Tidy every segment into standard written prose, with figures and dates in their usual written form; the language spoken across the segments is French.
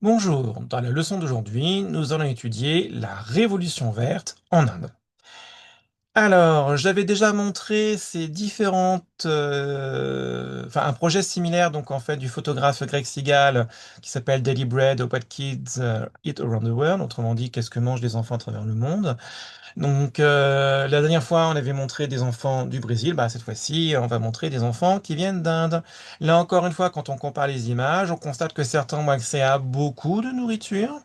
Bonjour, dans la leçon d'aujourd'hui, nous allons étudier la Révolution verte en Inde. Alors, j'avais déjà montré ces différentes, enfin un projet similaire donc en fait du photographe Greg Seagal qui s'appelle Daily Bread, What Kids Eat Around the World, autrement dit qu'est-ce que mangent les enfants à travers le monde. Donc la dernière fois on avait montré des enfants du Brésil, bah, cette fois-ci on va montrer des enfants qui viennent d'Inde. Là encore une fois, quand on compare les images, on constate que certains ont accès à beaucoup de nourriture,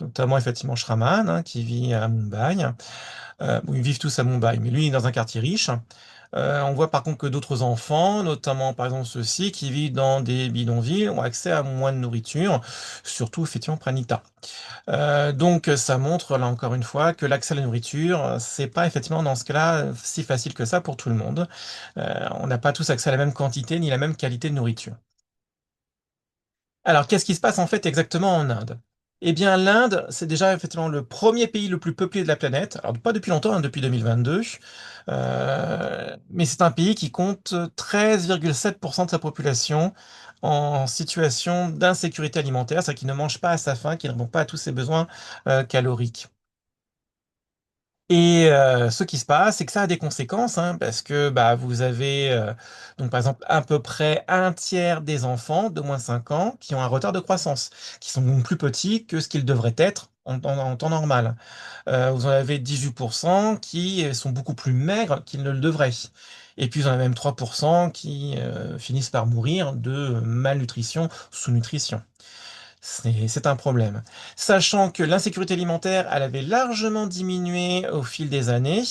notamment effectivement Shraman, hein, qui vit à Mumbai. Bon, ils vivent tous à Mumbai, mais lui il est dans un quartier riche. On voit par contre que d'autres enfants, notamment par exemple ceux-ci qui vivent dans des bidonvilles, ont accès à moins de nourriture, surtout effectivement Pranita. Donc ça montre là encore une fois que l'accès à la nourriture, c'est pas effectivement dans ce cas-là si facile que ça pour tout le monde. On n'a pas tous accès à la même quantité ni la même qualité de nourriture. Alors, qu'est-ce qui se passe en fait exactement en Inde? Eh bien, l'Inde, c'est déjà effectivement le premier pays le plus peuplé de la planète. Alors, pas depuis longtemps, hein, depuis 2022. Mais c'est un pays qui compte 13,7% de sa population en situation d'insécurité alimentaire, c'est-à-dire qu'il ne mange pas à sa faim, qu'il ne répond pas à tous ses besoins caloriques. Et ce qui se passe, c'est que ça a des conséquences, hein, parce que bah, vous avez donc par exemple à peu près un tiers des enfants de moins de 5 ans qui ont un retard de croissance, qui sont donc plus petits que ce qu'ils devraient être en temps normal. Vous en avez 18% qui sont beaucoup plus maigres qu'ils ne le devraient. Et puis vous en avez même 3% qui finissent par mourir de malnutrition, sous-nutrition. C'est un problème. Sachant que l'insécurité alimentaire, elle avait largement diminué au fil des années,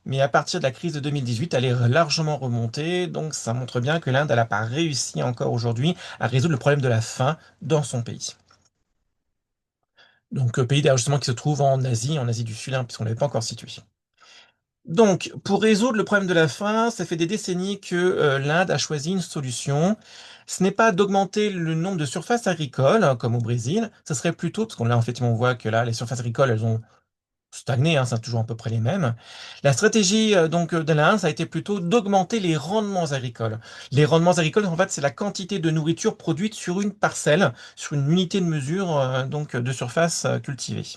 mais à partir de la crise de 2018, elle est largement remontée. Donc ça montre bien que l'Inde, elle n'a pas réussi encore aujourd'hui à résoudre le problème de la faim dans son pays. Donc pays d'ailleurs justement qui se trouve en Asie du Sud, hein, puisqu'on ne l'avait pas encore situé. Donc, pour résoudre le problème de la faim, ça fait des décennies que l'Inde a choisi une solution. Ce n'est pas d'augmenter le nombre de surfaces agricoles, hein, comme au Brésil. Ça serait plutôt, parce qu'on là, en fait, on voit que là, les surfaces agricoles, elles ont stagné, hein, c'est toujours à peu près les mêmes. La stratégie de l'Inde, ça a été plutôt d'augmenter les rendements agricoles. Les rendements agricoles, en fait, c'est la quantité de nourriture produite sur une parcelle, sur une unité de mesure donc de surface cultivée.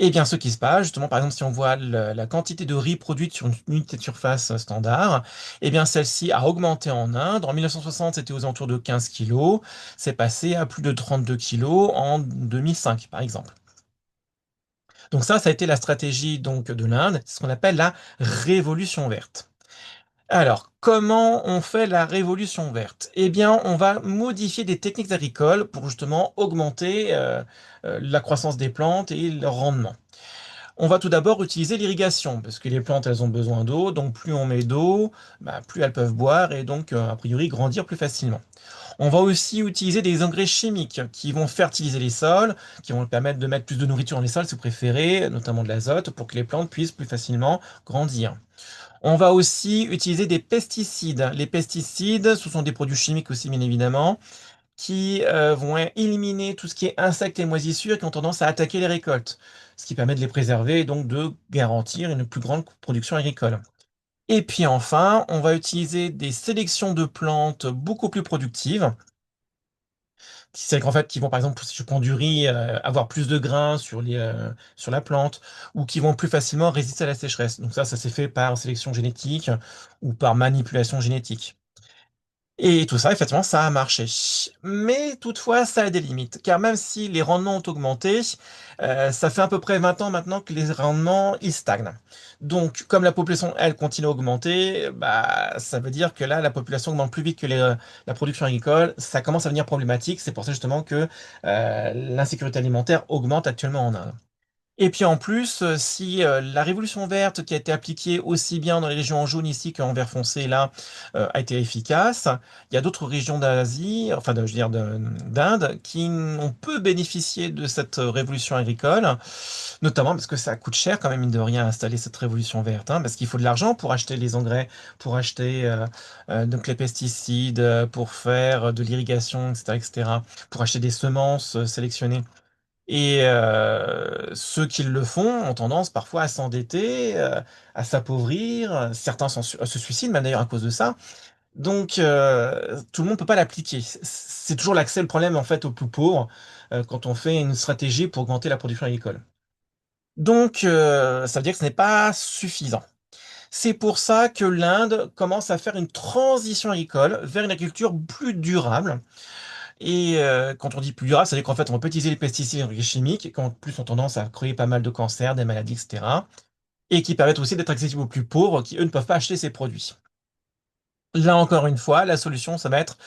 Eh bien, ce qui se passe, justement, par exemple, si on voit la quantité de riz produite sur une unité de surface standard, eh bien, celle-ci a augmenté en Inde. En 1960, c'était aux alentours de 15 kilos. C'est passé à plus de 32 kilos en 2005, par exemple. Donc ça a été la stratégie donc de l'Inde, c'est ce qu'on appelle la révolution verte. Alors, comment on fait la révolution verte? Eh bien, on va modifier des techniques agricoles pour justement augmenter la croissance des plantes et leur rendement. On va tout d'abord utiliser l'irrigation, parce que les plantes, elles ont besoin d'eau, donc plus on met d'eau, bah, plus elles peuvent boire et donc, a priori, grandir plus facilement. On va aussi utiliser des engrais chimiques qui vont fertiliser les sols, qui vont permettre de mettre plus de nourriture dans les sols, si vous préférez, notamment de l'azote, pour que les plantes puissent plus facilement grandir. On va aussi utiliser des pesticides. Les pesticides, ce sont des produits chimiques aussi, bien évidemment, qui vont éliminer tout ce qui est insectes et moisissures qui ont tendance à attaquer les récoltes, ce qui permet de les préserver et donc de garantir une plus grande production agricole. Et puis enfin, on va utiliser des sélections de plantes beaucoup plus productives, c'est qu'en fait, qui vont par exemple, si je prends du riz, avoir plus de grains sur la plante, ou qui vont plus facilement résister à la sécheresse. Donc ça s'est fait par sélection génétique ou par manipulation génétique. Et tout ça, effectivement, ça a marché. Mais toutefois, ça a des limites. Car même si les rendements ont augmenté, ça fait à peu près 20 ans maintenant que les rendements, ils stagnent. Donc, comme la population, elle, continue à augmenter, bah, ça veut dire que là, la population augmente plus vite que la production agricole. Ça commence à devenir problématique. C'est pour ça justement que l'insécurité alimentaire augmente actuellement en Inde. Et puis en plus, si la révolution verte qui a été appliquée aussi bien dans les régions en jaune ici qu'en vert foncé là a été efficace, il y a d'autres régions d'Asie, enfin je veux dire d'Inde, qui ont peu bénéficié de cette révolution agricole, notamment parce que ça coûte cher quand même mine de rien installer cette révolution verte, hein, parce qu'il faut de l'argent pour acheter les engrais, pour acheter donc les pesticides, pour faire de l'irrigation, etc., etc., pour acheter des semences sélectionnées. Et ceux qui le font ont tendance parfois à s'endetter, à s'appauvrir. Certains se suicident même d'ailleurs à cause de ça. Donc, tout le monde peut pas l'appliquer. C'est toujours l'accès le problème en fait aux plus pauvres quand on fait une stratégie pour augmenter la production agricole. Donc, ça veut dire que ce n'est pas suffisant. C'est pour ça que l'Inde commence à faire une transition agricole vers une agriculture plus durable. Et quand on dit plus durable, ça veut dire qu'en fait, on peut utiliser les pesticides et les engrais chimiques, qui en plus ont tendance à créer pas mal de cancers, des maladies, etc. Et qui permettent aussi d'être accessibles aux plus pauvres, qui eux ne peuvent pas acheter ces produits. Là encore une fois, la solution, ça va être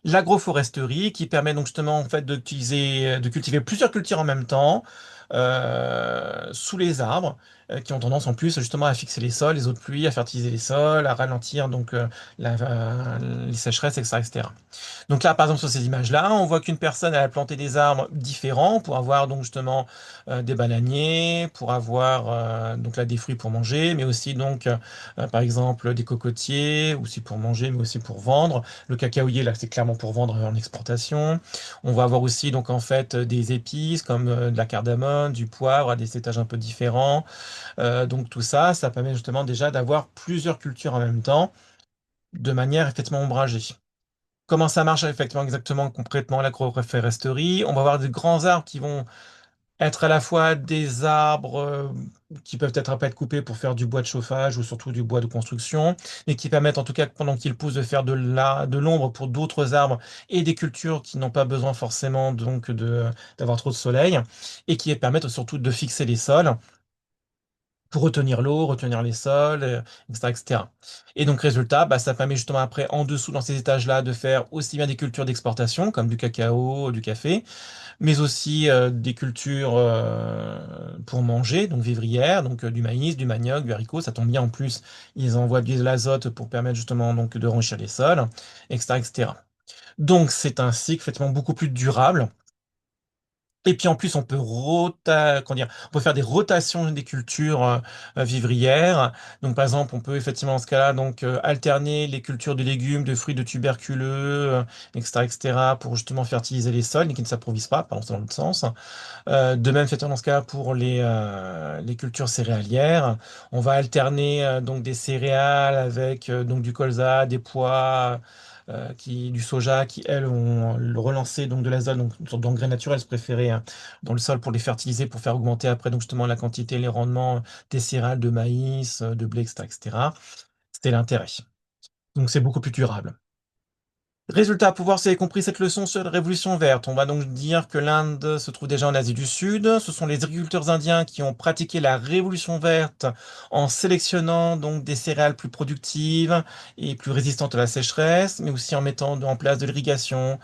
l'agroforesterie qui permet donc justement en fait de cultiver plusieurs cultures en même temps sous les arbres qui ont tendance en plus justement à fixer les sols, les eaux de pluie, à fertiliser les sols, à ralentir donc les sécheresses, etc., etc. Donc là, par exemple, sur ces images-là, on voit qu'une personne elle a planté des arbres différents pour avoir donc justement des bananiers, pour avoir donc là des fruits pour manger, mais aussi donc par exemple des cocotiers, aussi pour manger, mais aussi pour vendre. Le cacaoyer, là, c'est clairement pour vendre en exportation. On va avoir aussi donc en fait des épices comme de la cardamome, du poivre à des étages un peu différents. Donc tout ça, ça permet justement déjà d'avoir plusieurs cultures en même temps, de manière effectivement ombragée. Comment ça marche effectivement exactement concrètement l'agroforesterie? On va avoir des grands arbres qui vont être à la fois des arbres qui peuvent être après être coupés pour faire du bois de chauffage ou surtout du bois de construction, et qui permettent en tout cas pendant qu'ils poussent de faire de l'ombre pour d'autres arbres et des cultures qui n'ont pas besoin forcément donc d'avoir trop de soleil et qui permettent surtout de fixer les sols pour retenir l'eau, retenir les sols, etc., etc. Et donc, résultat, bah, ça permet justement après, en dessous, dans ces étages-là, de faire aussi bien des cultures d'exportation, comme du cacao, du café, mais aussi des cultures pour manger, donc vivrières, donc du maïs, du manioc, du haricot. Ça tombe bien en plus, ils envoient de l'azote pour permettre justement donc de enrichir les sols, etc., etc. Donc, c'est un cycle effectivement beaucoup plus durable. Et puis en plus, comment dire, on peut faire des rotations des cultures vivrières. Donc par exemple, on peut effectivement dans ce cas-là donc alterner les cultures de légumes, de fruits, de tuberculeux, etc., etc., pour justement fertiliser les sols, mais qui ne s'approvisent pas, pardon, c'est dans l'autre sens. De même, effectivement dans ce cas-là pour les cultures céréalières, on va alterner donc des céréales avec donc du colza, des pois. Du soja qui, elles, ont relancé donc de l'azote, donc une sorte d'engrais naturel préféré hein, dans le sol pour les fertiliser, pour faire augmenter après donc justement la quantité, les rendements des céréales, de maïs, de blé, etc., etc. C'était l'intérêt. Donc c'est beaucoup plus durable. Résultat, pour voir si vous avez compris cette leçon sur la révolution verte, on va donc dire que l'Inde se trouve déjà en Asie du Sud. Ce sont les agriculteurs indiens qui ont pratiqué la révolution verte en sélectionnant donc des céréales plus productives et plus résistantes à la sécheresse, mais aussi en mettant en place de l'irrigation,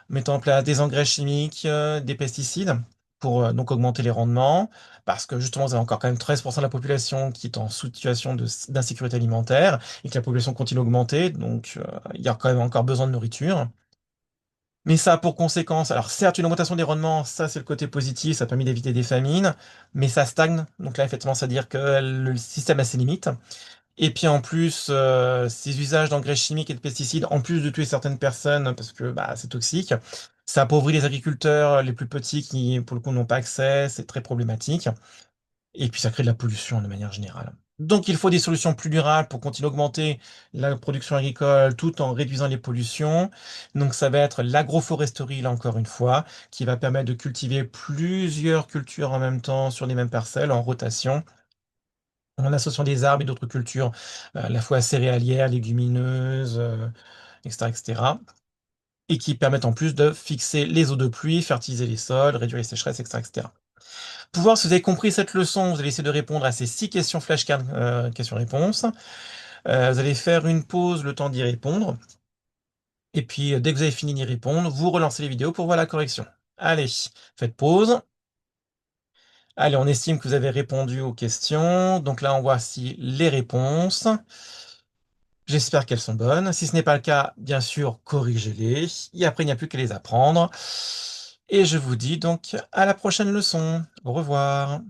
mettant en place des engrais chimiques, des pesticides pour donc augmenter les rendements, parce que justement, vous avez encore quand même 13% de la population qui est en situation d'insécurité alimentaire et que la population continue d'augmenter, donc il y a quand même encore besoin de nourriture. Mais ça a pour conséquence, alors certes, une augmentation des rendements, ça c'est le côté positif, ça a permis d'éviter des famines, mais ça stagne. Donc là, effectivement, c'est-à-dire que le système a ses limites. Et puis en plus, ces usages d'engrais chimiques et de pesticides, en plus de tuer certaines personnes parce que bah, c'est toxique, ça appauvrit les agriculteurs les plus petits qui, pour le coup, n'ont pas accès, c'est très problématique. Et puis ça crée de la pollution de manière générale. Donc il faut des solutions plus durables pour continuer à augmenter la production agricole tout en réduisant les pollutions. Donc ça va être l'agroforesterie, là encore une fois, qui va permettre de cultiver plusieurs cultures en même temps sur les mêmes parcelles en rotation en associant des arbres et d'autres cultures, à la fois céréalières, légumineuses, etc., etc., et qui permettent en plus de fixer les eaux de pluie, fertiliser les sols, réduire les sécheresses, etc., etc. Pour voir si vous avez compris cette leçon, vous allez essayer de répondre à ces 6 questions flashcards, questions-réponses. Vous allez faire une pause, le temps d'y répondre, et puis dès que vous avez fini d'y répondre, vous relancez les vidéos pour voir la correction. Allez, faites pause. Allez, on estime que vous avez répondu aux questions. Donc là, on voit si les réponses. J'espère qu'elles sont bonnes. Si ce n'est pas le cas, bien sûr, corrigez-les. Et après, il n'y a plus qu'à les apprendre. Et je vous dis donc à la prochaine leçon. Au revoir.